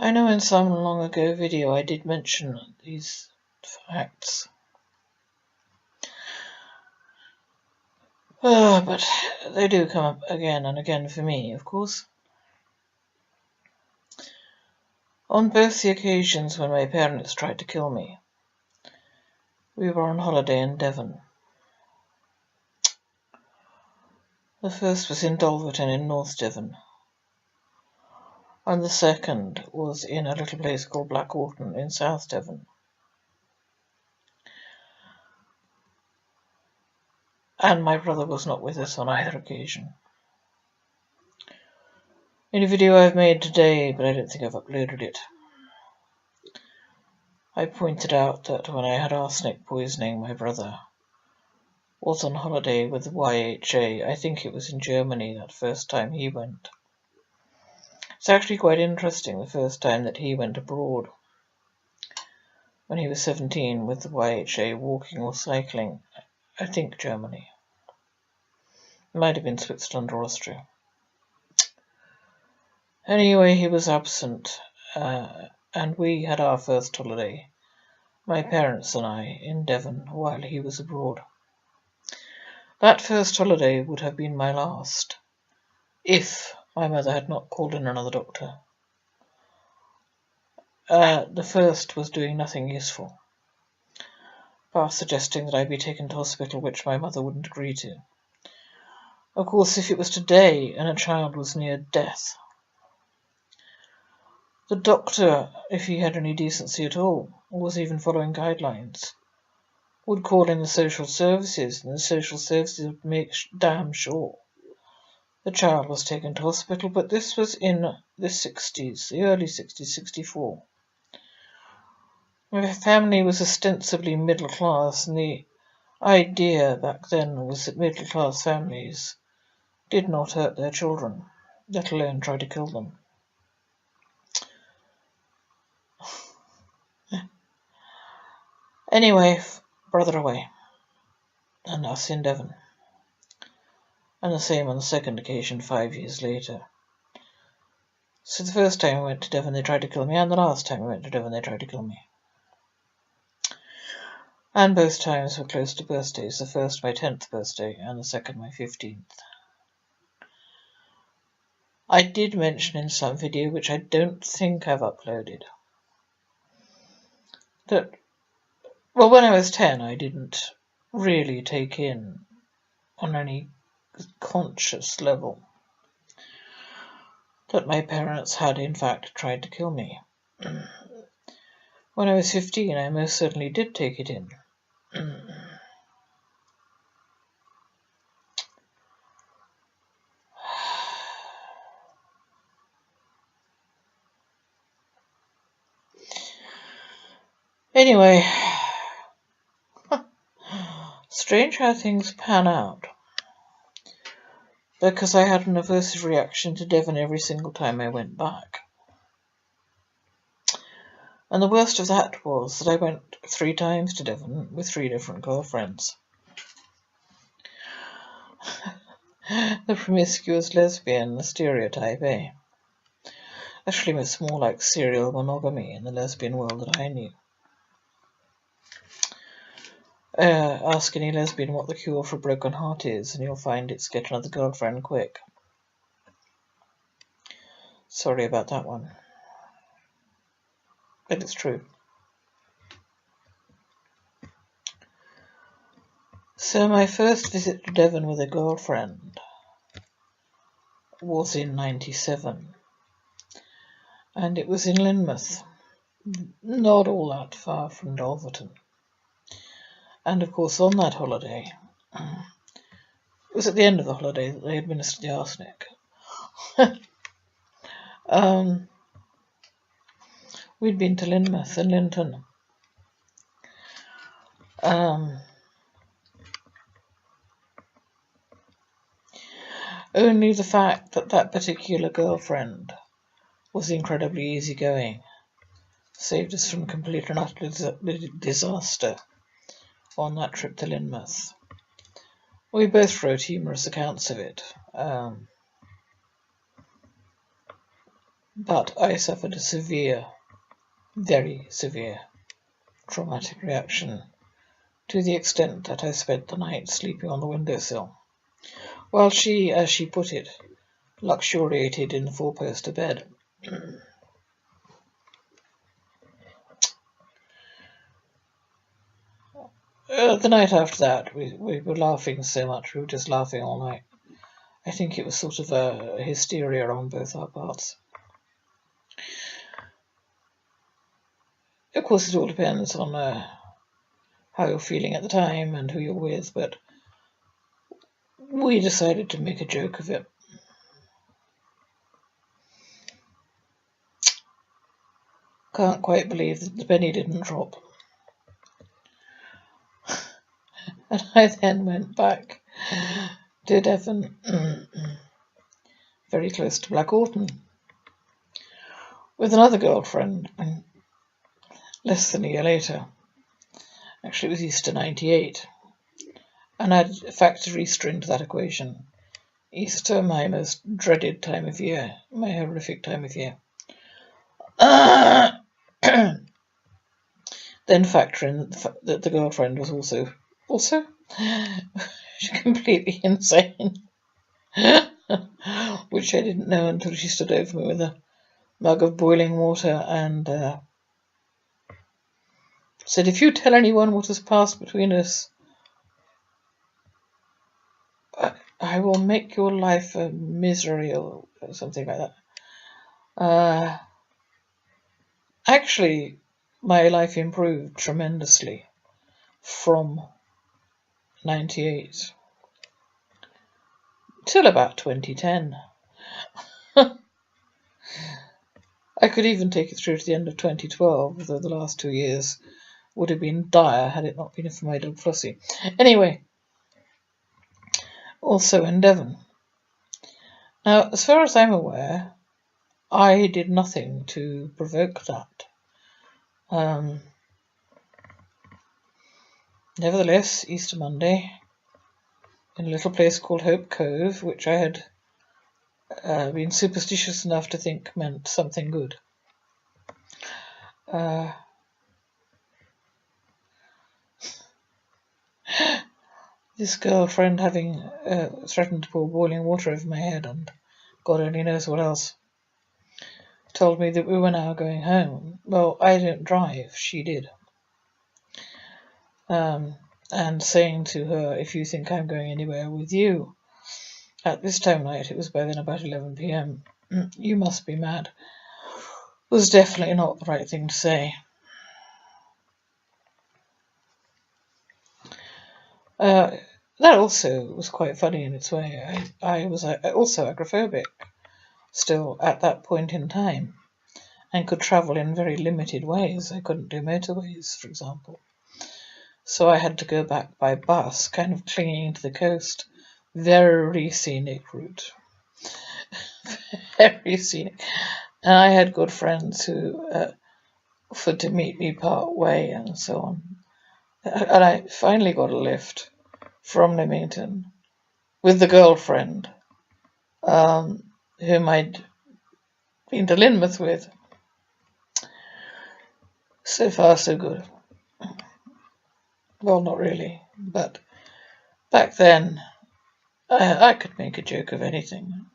I know in some long ago video I did mention these facts. But they do come up again and again for me, of course. On both the occasions when my parents tried to kill me, we were on holiday in Devon. The first was in Devon in North Devon, and the second was in a little place called Blackawton in South Devon. And my brother was not with us on either occasion. In a video I've made today, but I don't think I've uploaded it, I pointed out that when I had arsenic poisoning, my brother was on holiday with the YHA. I think it was in Germany that first time he went. It's actually quite interesting, the first time that he went abroad. When he was 17 with the YHA, walking or cycling, I think Germany. It might have been Switzerland or Austria. Anyway, he was absent, and we had our first holiday, my parents and I, in Devon while he was abroad. That first holiday would have been my last, if my mother had not called in another doctor. The first was doing nothing useful, past suggesting that I be taken to hospital, which my mother wouldn't agree to. Of course, if it was today and a child was near death, the doctor, if he had any decency at all, or was even following guidelines, would call in the social services, and the social services would make damn sure the child was taken to hospital. But this was in the 60s, the early 60s, 64. My family was ostensibly middle class, and the idea back then was that middle class families did not hurt their children, let alone try to kill them. Anyway, brother away, and us in Devon. And the same on the second occasion 5 years later. So the first time I went to Devon, they tried to kill me, and the last time I went to Devon, they tried to kill me. And both times were close to birthdays, the first my 10th birthday, and the second my 15th. I did mention in some video, which I don't think I've uploaded, that, well, when I was 10, I didn't really take in, on any conscious level, that my parents had in fact tried to kill me. When I was 15, I most certainly did take it in. Anyway, strange how things pan out, because I had an aversive reaction to Devon every single time I went back. And the worst of that was that I went 3 times to Devon with 3 different girlfriends. The promiscuous lesbian, the stereotype, eh? Actually, it's more like serial monogamy in the lesbian world that I knew. Ask any lesbian what the cure for a broken heart is, and you'll find it's get another girlfriend quick. Sorry about that one, but it's true. So my first visit to Devon with a girlfriend was in '97, and it was in Lynmouth, not all that far from Dolverton. And of course on that holiday, it was at the end of the holiday that they administered the arsenic. We'd been to Lynmouth and Linton. Only the fact that that particular girlfriend was incredibly easygoing saved us from complete and utter disaster on that trip to Lynmouth. We both wrote humorous accounts of it. but I suffered a severe, very severe, traumatic reaction to the extent that I spent the night sleeping on the windowsill, while she, as she put it, luxuriated in the four-poster bed. The night after that, we were laughing so much, we were just laughing all night. I think it was sort of a hysteria on both our parts. Of course, it all depends on how you're feeling at the time and who you're with, but we decided to make a joke of it. Can't quite believe that the penny didn't drop. And I then went back to Devon, very close to Blackawton, with another girlfriend less than a year later. Actually, it was Easter '98. And I'd factor Easter into that equation. Easter, my most dreaded time of year, my horrific time of year. Then factor in that the girlfriend was also completely insane, which I didn't know until she stood over me with a mug of boiling water and said, "If you tell anyone what has passed between us, I will make your life a misery," or something like that. Actually, my life improved tremendously from '98 till about 2010. I could even take it through to the end of 2012, although the last 2 years would have been dire had it not been for my dog Flossie. Anyway, also in Devon. Now, as far as I'm aware, I did nothing to provoke that. Nevertheless, Easter Monday, in a little place called Hope Cove, which I had been superstitious enough to think meant something good. This girlfriend, having threatened to pour boiling water over my head and God only knows what else, told me that we were now going home. Well, I don't drive, she did. And saying to her, "If you think I'm going anywhere with you at this time of night," it was by then about 11 p.m, "you must be mad," was definitely not the right thing to say. That also was quite funny in its way. I was also agoraphobic still at that point in time, and could travel in very limited ways. I couldn't do motorways, for example. So I had to go back by bus, kind of clinging to the coast. Very scenic route. Very scenic. And I had good friends who offered to meet me part way and so on. And I finally got a lift from Leamington with the girlfriend whom I'd been to Lynmouth with. So far, so good. Well, not really, but back then I could make a joke of anything.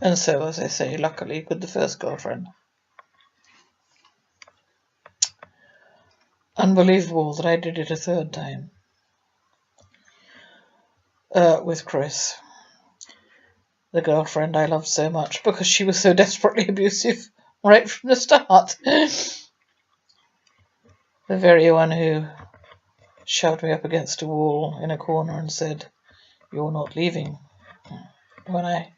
And so, as I say, luckily with the first girlfriend. Unbelievable that I did it a third time. With Chris, the girlfriend I loved so much because she was so desperately abusive right from the start. The very one who shoved me up against a wall in a corner and said, "You're not leaving," when I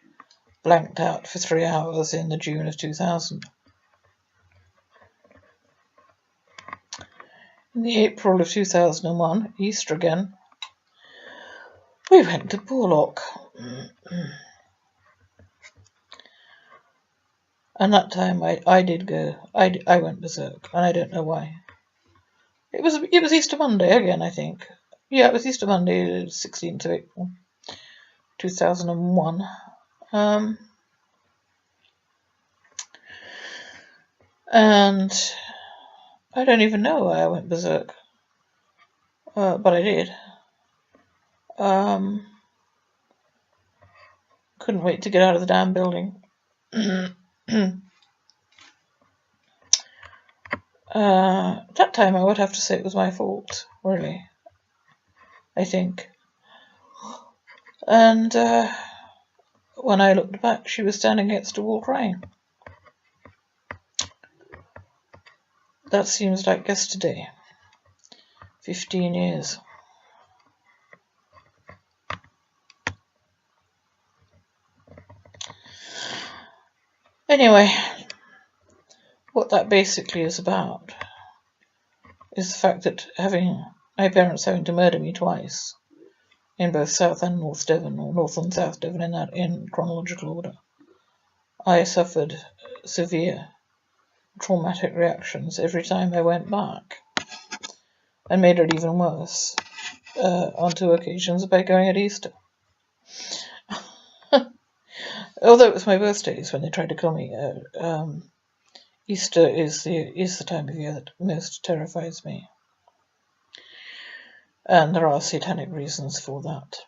blanked out for 3 hours in the June of 2000. In the April of 2001, Easter again, we went to Porlock. And that time I did go. I went berserk, and I don't know why. It was Easter Monday again, I think. Yeah, it was Easter Monday, 16th of April, 2001. And I don't even know why I went berserk, but I did. Couldn't wait to get out of the damn building. That time I would have to say it was my fault, really, I think. And when I looked back, she was standing against a wall crying. That seems like yesterday. 15 years. Anyway, what that basically is about is the fact that my parents having to murder me twice, in both South and North Devon, or North and South Devon in chronological order, I suffered severe traumatic reactions every time I went back, and made it even worse on 2 occasions by going at Easter. Although it was my birthdays when they tried to kill me, Easter is the time of year that most terrifies me. And there are satanic reasons for that.